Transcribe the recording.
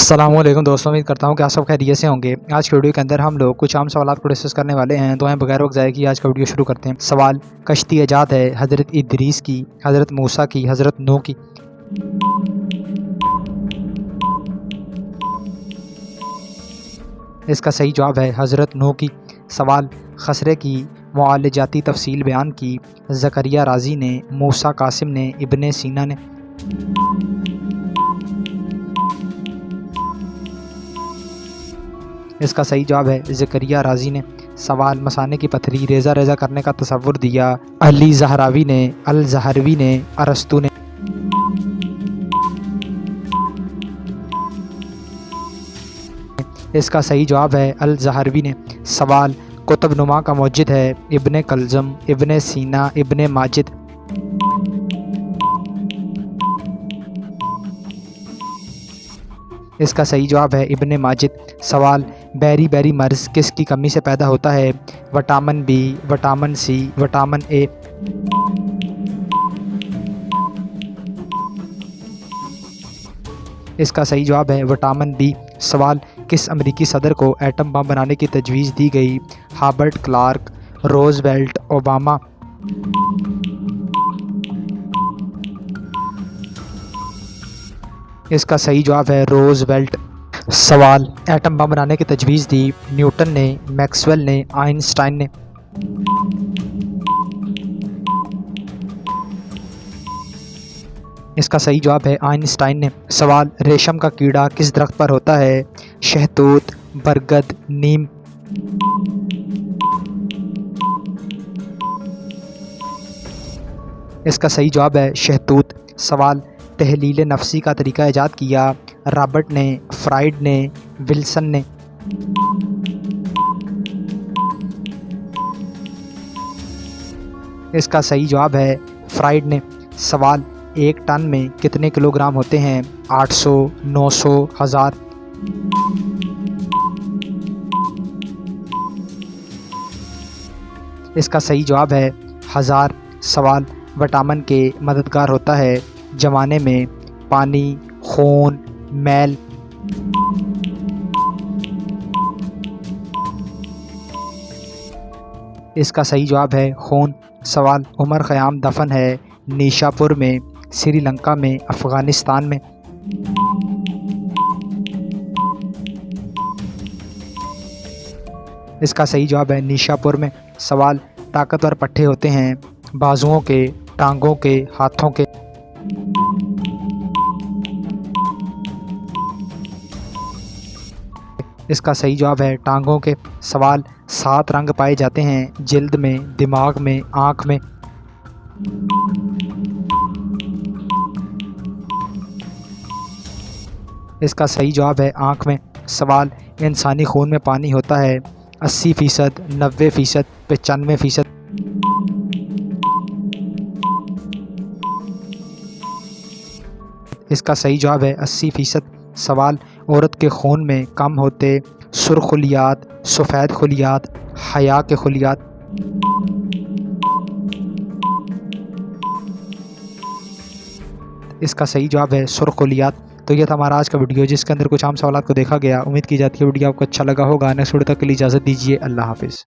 अस्सलामुअलैकुम दोस्तों, उम्मीद करता हूँ कि आप सब खैरियत से होंगे। आज की वीडियो के अंदर हम लोग कुछ आम सवालात को डिस्कस करने वाले हैं, तो हम बगैर वक्त ज़ाये किए आज का वीडियो शुरू करते हैं। सवाल, कश्ती ईजाद है हज़रत इदरीस की, हज़रत मूसा की, हज़रत नूह की? इसका सही जवाब है हज़रत नूह की। सवाल, खसरे की मुआलजाती तफसील बयान की ज़करिया राज़ी ने, मूसा कासिम ने, इब्ने सीना ने? इसका सही जवाब है ज़करिया राज़ी ने। सवाल, मसाने की पथरी रेज़ा रेज़ा करने का तसव्वुर दिया अली ज़हरावी ने, अल ज़हरवी ने, अरस्तु ने? इसका सही जवाब है अल ज़हरवी ने। सवाल, कुतुब नुमा का मौजिद है इब्ने कलज़म, इब्ने सीना, इब्ने माजिद? इसका सही जवाब है इब्ने माजिद। सवाल, बैरी बैरी मर्ज़ किसकी कमी से पैदा होता है? Vitamin B, vitamin C, vitamin A? इसका सही जवाब है विटामिन बी। सवाल, किस अमरीकी सदर को एटम बम बनाने की तजवीज़ दी गई? Harvard, Clark, Roosevelt, Obama? इसका सही जवाब है रोज़वेल्ट। सवाल, एटम बम बनाने की तजवीज़ दी न्यूटन ने, मैक्सवेल ने, आइंस्टाइन ने? इसका सही जवाब है आइंस्टाइन ने। सवाल, रेशम का कीड़ा किस दरख्त पर होता है? शहतूत, बरगद, नीम? इसका सही जवाब है शहतूत। सवाल, तहलील नफ्सी का तरीका ईजाद किया रॉबर्ट ने, फ्राइड ने, विल्सन ने? इसका सही जवाब है फ्राइड ने। सवाल, एक टन में कितने किलोग्राम होते हैं? 800, 900, 1000? इसका सही जवाब है 1000। सवाल, विटामिन के मददगार होता है जमाने में पानी, खून, मैल? इसका सही जवाब है खून। सवाल, उमर ख़याम दफन है निशापुर में, श्रीलंका में, अफ़गानिस्तान में? इसका सही जवाब है निशापुर में। सवाल, ताकतवर पट्टे होते हैं बाजुओं के, टांगों के, हाथों के? इसका सही जवाब है टांगों के। सवाल, 7 रंग पाए जाते हैं जिल्द में, दिमाग में, आँख में? इसका सही जवाब है आँख में। सवाल, इंसानी खून में पानी होता है 80%, 90%, 95%? इसका सही जवाब है 80%। सवाल, औरत के खून में कम होते सुर्ख खुलियात, सफ़ेद खुलियात, हया के खुलियात? इसका सही जवाब है सुर्ख खुलियात। तो यह था हमारा आज का वीडियो, जिसके अंदर कुछ आम सवालात को देखा गया। उम्मीद की जाती है वीडियो आपको अच्छा लगा होगा। नेक्स्ट वीडियो तक के लिए इजाज़त दीजिए। अल्लाह हाफ़िज़।